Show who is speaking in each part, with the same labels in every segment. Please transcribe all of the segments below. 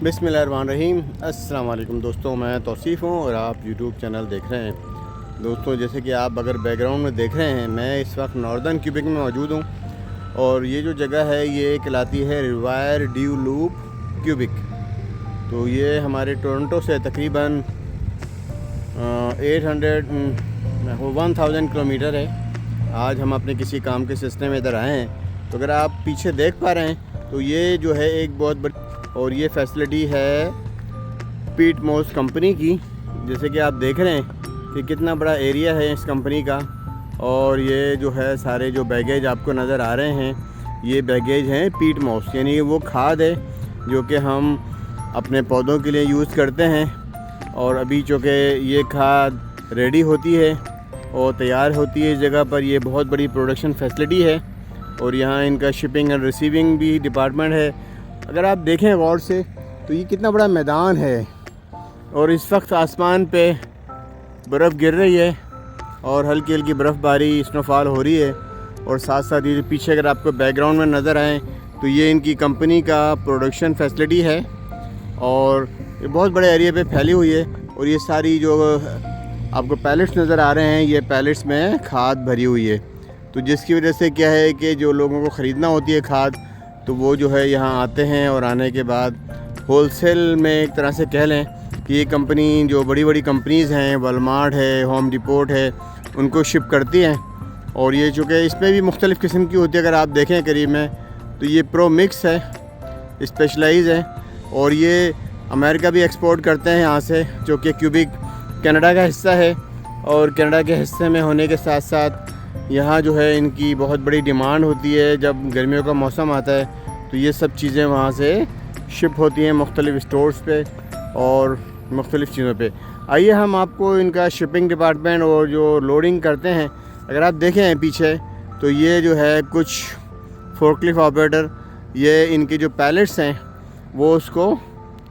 Speaker 1: बिस्मिल्लाहिर्रहमानिर्रहीम। अस्सलाम वालेकुम दोस्तों, मैं तौसीफ़ हूँ और आप यूट्यूब चैनल देख रहे हैं। दोस्तों, जैसे कि आप अगर बैकग्राउंड में देख रहे हैं, मैं इस वक्त नॉर्दर्न क्यूबिक में मौजूद हूँ और ये जो जगह है ये कहलाती है रिवायर ड्यू लूप क्यूबिक। तो ये हमारे टोरंटो से तकरीबन 1000 किलोमीटर है। आज हम अपने किसी काम के सिलसिले में इधर आए हैं। तो अगर आप पीछे देख पा रहे हैं तो ये जो है एक बहुत बड़ी और ये फैसिलिटी है पीट मॉस कंपनी की। जैसे कि आप देख रहे हैं कि कितना बड़ा एरिया है इस कंपनी का। और ये जो है सारे जो बैगेज आपको नज़र आ रहे हैं ये बैगेज हैं पीट मॉस, यानी वो खाद है जो कि हम अपने पौधों के लिए यूज़ करते हैं। और अभी चूँकि ये खाद रेडी होती है और तैयार होती है इस जगह पर, ये बहुत बड़ी प्रोडक्शन फैसिलिटी है और यहाँ इनका शिपिंग एंड रिसीविंग भी डिपार्टमेंट है। अगर आप देखें गौर से तो ये कितना बड़ा मैदान है और इस वक्त आसमान पे बर्फ़ गिर रही है और हल्की हल्की बर्फ़बारी स्नोफॉल हो रही है। और साथ साथ ये जो पीछे अगर आपको बैकग्राउंड में नज़र आए तो ये इनकी कंपनी का प्रोडक्शन फैसिलिटी है और ये बहुत बड़े एरिया पे फैली हुई है। और ये सारी जो आपको पैलेट्स नज़र आ रहे हैं ये पैलेट्स में खाद भरी हुई है। तो जिसकी वजह से क्या है कि जो लोगों को ख़रीदना होती है खाद तो वो जो है यहाँ आते हैं और आने के बाद होलसेल में एक तरह से कह लें कि ये कंपनी जो बड़ी बड़ी कंपनीज़ हैं, वॉलमार्ट है, होम डिपोट है, उनको शिप करती हैं। और ये चूँकि इसमें भी मुख्तलिफ़ किस्म की होती है। अगर आप देखें करीब में तो ये प्रो मिक्स है, स्पेशलाइज़ है और ये अमेरिका भी एक्सपोर्ट करते हैं यहाँ से, जो कि क्यूबिक कनाडा का हिस्सा है। और कनाडा के हिस्से में होने के साथ साथ यहाँ जो है इनकी बहुत बड़ी डिमांड होती है। जब गर्मियों का मौसम आता है तो ये सब चीज़ें वहाँ से शिप होती हैं मुख्तलिफ़ स्टोर्स पे और मुख्तलिफ़ चीज़ों पे। आइए हम आपको इनका शिपिंग डिपार्टमेंट और जो लोडिंग करते हैं, अगर आप देखें पीछे तो ये जो है कुछ फोर्कलिफ्ट ऑपरेटर ये इनके जो पैलेट्स हैं वो उसको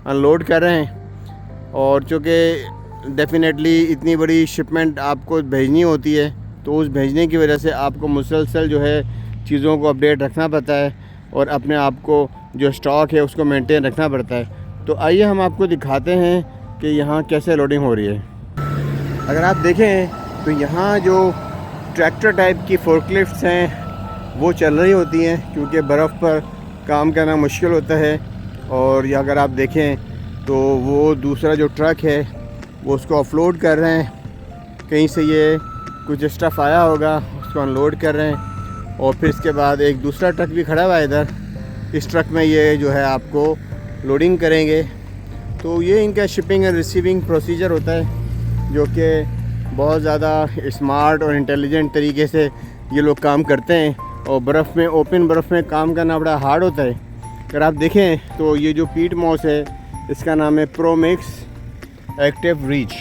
Speaker 1: अनलोड कर रहे हैं। और चूँकि डेफिनेटली इतनी बड़ी शिपमेंट आपको भेजनी होती है तो उस भेजने की वजह से आपको मुसलसल जो है चीज़ों को अपडेट रखना पड़ता है और अपने आप को जो स्टॉक है उसको मेंटेन रखना पड़ता है। तो आइए हम आपको दिखाते हैं कि यहाँ कैसे लोडिंग हो रही है। अगर आप देखें तो यहाँ जो ट्रैक्टर टाइप की फोर्कलिफ्ट्स हैं वो चल रही होती हैं, क्योंकि बर्फ़ पर काम करना मुश्किल होता है। और या अगर आप देखें तो वो दूसरा जो ट्रक है वो उसको ऑफलोड कर रहे हैं, कहीं से ये कुछ स्टफ़ आया होगा उसको अनलोड कर रहे हैं। और फिर इसके बाद एक दूसरा ट्रक भी खड़ा हुआ है इधर, इस ट्रक में ये जो है आपको लोडिंग करेंगे। तो ये इनका शिपिंग एंड रिसीविंग प्रोसीजर होता है जो कि बहुत ज़्यादा स्मार्ट और इंटेलिजेंट तरीके से ये लोग काम करते हैं। और बर्फ़ में, ओपन बर्फ़ में काम करना बड़ा हार्ड होता है। अगर आप देखें तो ये जो पीट मॉस है इसका नाम है प्रो मिक्स एक्टिव रीच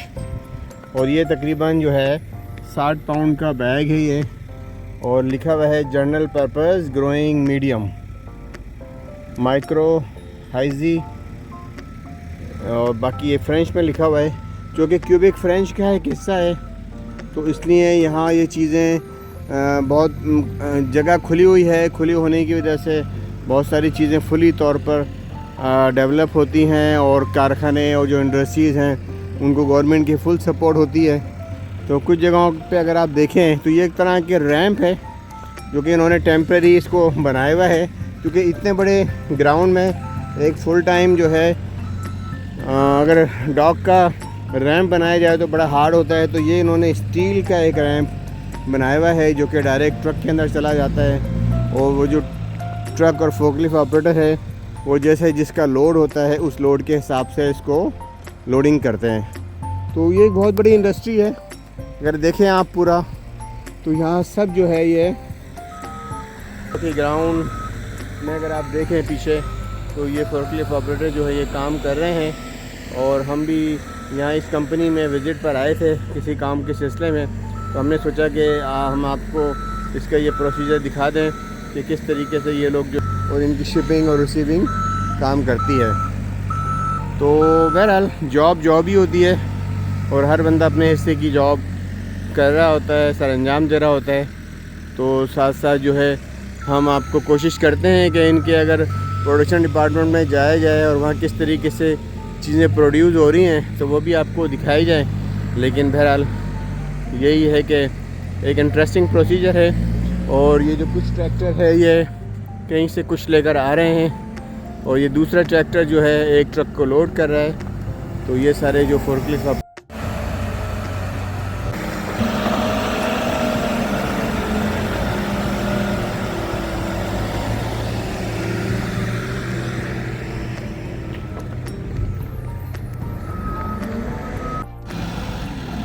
Speaker 1: और ये तकरीबन जो है 60 पाउंड का बैग है ये। और लिखा हुआ है general purpose growing medium micro hygiene. और बाकी ये फ्रेंच में लिखा हुआ है, जो कि क्यूबिक फ्रेंच का एक हिस्सा है। तो इसलिए यहाँ ये चीज़ें बहुत जगह खुली हुई है। खुली होने की वजह से बहुत सारी चीज़ें फुली तौर पर डेवलप होती हैं और कारखाने और जो इंडस्ट्रीज़ हैं उनको गवर्नमेंट की फुल सपोर्ट होती है। तो कुछ जगहों पे अगर आप देखें तो ये एक तरह के रैंप है जो कि इन्होंने टेम्प्रेरी इसको बनाया हुआ है, क्योंकि इतने बड़े ग्राउंड में एक फुल टाइम जो है अगर डॉग का रैंप बनाया जाए तो बड़ा हार्ड होता है। तो ये इन्होंने स्टील का एक रैंप बनाया हुआ है जो कि डायरेक्ट ट्रक के अंदर चला जाता है। और वो जो ट्रक और फोर्कलिफ्ट ऑपरेटर है वो जैसे जिसका लोड होता है उस लोड के हिसाब से इसको लोडिंग करते हैं। तो ये एक बहुत बड़ी इंडस्ट्री है। अगर देखें आप पूरा तो यहाँ सब जो है ये ग्राउंड में अगर आप देखें पीछे तो ये फोर्कलिफ्ट ऑपरेटर जो है ये काम कर रहे हैं। और हम भी यहाँ इस कंपनी में विज़िट पर आए थे किसी काम के सिलसिले में, तो हमने सोचा कि हम आपको इसका ये प्रोसीजर दिखा दें कि किस तरीके से ये लोग जो और इनकी शिपिंग और रिसीविंग काम करती है। तो बहरहाल जॉब ही होती है और हर बंदा अपने हिस्से की जॉब कर रहा होता है, सर अंजाम दे रहा होता है। तो साथ साथ जो है हम आपको कोशिश करते हैं कि इनके अगर प्रोडक्शन डिपार्टमेंट में जाया जाए और वहाँ किस तरीके से चीज़ें प्रोड्यूस हो रही हैं तो वो भी आपको दिखाई जाए। लेकिन बहरहाल यही है कि एक इंटरेस्टिंग प्रोसीजर है। और ये जो कुछ ट्रैक्टर है ये कहीं से कुछ लेकर आ रहे हैं और ये दूसरा ट्रैक्टर जो है एक ट्रक को लोड कर रहा है। तो ये सारे जो फोर्कलिफ्ट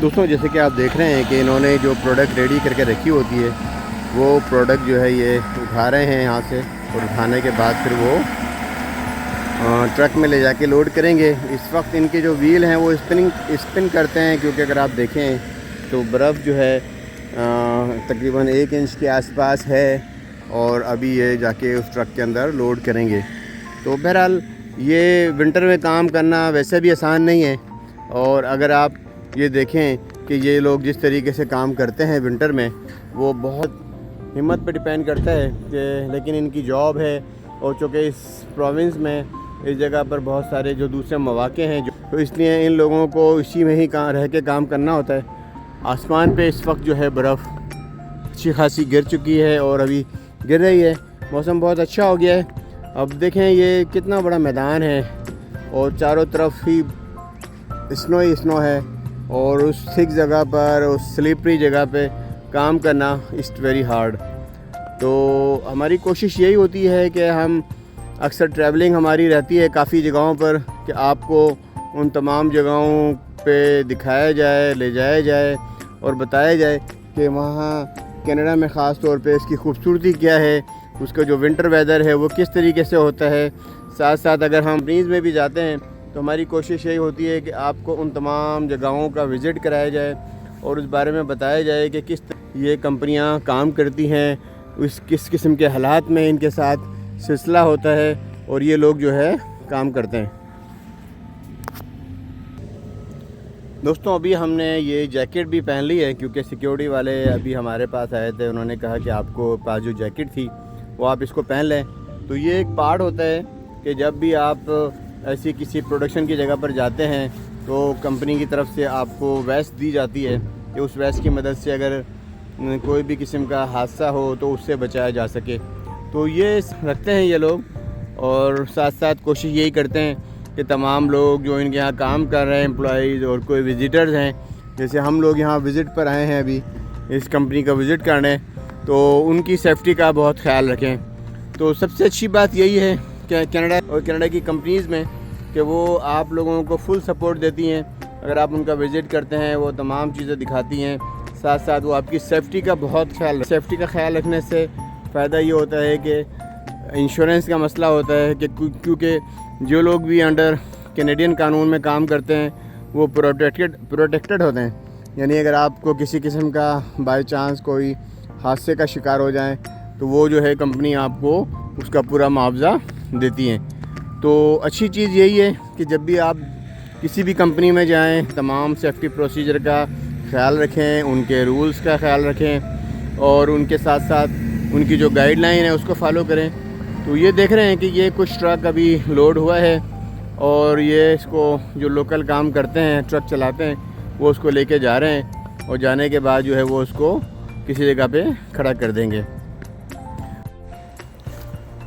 Speaker 1: दोस्तों, जैसे कि आप देख रहे हैं कि इन्होंने जो प्रोडक्ट रेडी करके रखी होती है वो प्रोडक्ट जो है ये उठा रहे हैं यहाँ से, और उठाने के बाद फिर वो ट्रक में ले जाके लोड करेंगे। इस वक्त इनके जो व्हील हैं वो स्पिन करते हैं, क्योंकि अगर आप देखें तो बर्फ़ जो है तकरीबन 1 इंच के आसपास है और अभी ये जाके उस ट्रक के अंदर लोड करेंगे। तो बहरहाल ये विंटर में काम करना वैसे भी आसान नहीं है। और अगर आप ये देखें कि ये लोग जिस तरीके से काम करते हैं विंटर में, वो बहुत हिम्मत पे डिपेंड करता है कि, लेकिन इनकी जॉब है। और चूँकि इस प्रोविंस में इस जगह पर बहुत सारे जो दूसरे मौक़े हैं तो इसलिए इन लोगों को इसी में ही रह के काम करना होता है। आसमान पे इस वक्त जो है बर्फ़ अच्छी खासी गिर चुकी है और अभी गिर रही है। मौसम बहुत अच्छा हो गया है। अब देखें ये कितना बड़ा मैदान है और चारों तरफ ही स्नो ही स्नो है, और उस थिक जगह पर, उस स्लिपरी जगह पे काम करना इज़ वेरी हार्ड। तो हमारी कोशिश यही होती है कि हम अक्सर ट्रैवलिंग हमारी रहती है काफ़ी जगहों पर कि आपको उन तमाम जगहों पे दिखाया जाए, ले जाया जाए और बताया जाए कि वहाँ कनाडा में ख़ास तौर पे इसकी खूबसूरती क्या है, उसका जो विंटर वेदर है वो किस तरीके से होता है। साथ साथ अगर हम कंपनीज़ में भी जाते हैं तो हमारी कोशिश यही होती है कि आपको उन तमाम जगहों का विज़िट कराया जाए और उस बारे में बताया जाए कि किस ये कंपनियां काम करती हैं, उस किस किस्म के हालात में इनके साथ सिलसिला होता है और ये लोग जो है काम करते हैं। दोस्तों, अभी हमने ये जैकेट भी पहन ली है क्योंकि सिक्योरिटी वाले अभी हमारे पास आए थे। उन्होंने कहा कि आपको पास जो जैकेट थी वो आप इसको पहन लें। तो ये एक पार्ट होता है कि जब भी आप ऐसी किसी प्रोडक्शन की जगह पर जाते हैं तो कंपनी की तरफ से आपको वेस्ट दी जाती है कि उस वेस्ट की मदद से अगर कोई भी किस्म का हादसा हो तो उससे बचाया जा सके। तो ये रखते हैं ये लोग, और साथ साथ कोशिश यही करते हैं कि तमाम लोग जो इनके यहाँ काम कर रहे हैं, एम्प्लॉइज़ और कोई विज़िटर्स हैं, जैसे हम लोग यहाँ विज़िट पर आए हैं अभी इस कंपनी का विज़िट करने, तो उनकी सेफ्टी का बहुत ख्याल रखें। तो सबसे अच्छी बात यही है कि कनाडा और कनाडा की कंपनीज़ में कि वो आप लोगों को फुल सपोर्ट देती हैं। अगर आप उनका विज़िट करते हैं वो तमाम चीज़ें दिखाती हैं, साथ साथ वो आपकी सेफ्टी का बहुत सेफ्टी का ख्याल रखने से फ़ायदा ये होता है कि इंश्योरेंस का मसला होता है कि क्योंकि जो लोग भी अंडर कैनेडियन कानून में काम करते हैं वो प्रोटेक्टेड होते हैं। यानी अगर आपको किसी किस्म का बाई चांस कोई हादसे का शिकार हो जाए तो वो जो है कंपनी आपको उसका पूरा मुआवजा देती हैं। तो अच्छी चीज़ यही है कि जब भी आप किसी भी कंपनी में जाएं तमाम सेफ्टी प्रोसीजर का ख्याल रखें, उनके रूल्स का ख्याल रखें और उनके साथ साथ उनकी जो गाइडलाइन है उसको फॉलो करें। तो ये देख रहे हैं कि ये कुछ ट्रक अभी लोड हुआ है और ये इसको जो लोकल काम करते हैं, ट्रक चलाते हैं, वो उसको लेके जा रहे हैं और जाने के बाद जो है वो उसको किसी जगह पे खड़ा कर देंगे।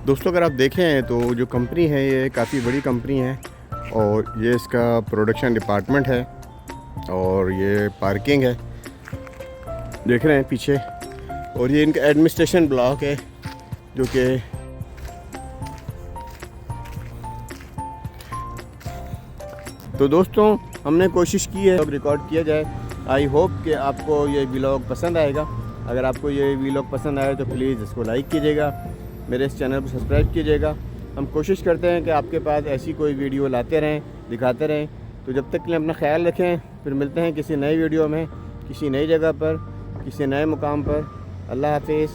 Speaker 1: दोस्तों, अगर आप देखें तो जो कंपनी है ये काफ़ी बड़ी कंपनी है और ये इसका प्रोडक्शन डिपार्टमेंट है और ये पार्किंग है, देख रहे हैं पीछे, और ये इनका एडमिनिस्ट्रेशन ब्लॉक है जो कि तो दोस्तों हमने कोशिश की है रिकॉर्ड किया जाए। आई होप कि आपको ये व्लॉग पसंद आएगा। अगर आपको ये व्लॉग पसंद आए तो प्लीज़ इसको लाइक कीजिएगा, मेरे इस चैनल को सब्सक्राइब कीजिएगा। हम कोशिश करते हैं कि आपके पास ऐसी कोई वीडियो लाते रहें, दिखाते रहें। तो जब तक के लिए अपना ख्याल रखें, फिर मिलते हैं किसी नई वीडियो में, किसी नई जगह पर, किसी नए मुकाम पर। अल्लाह हाफिज़।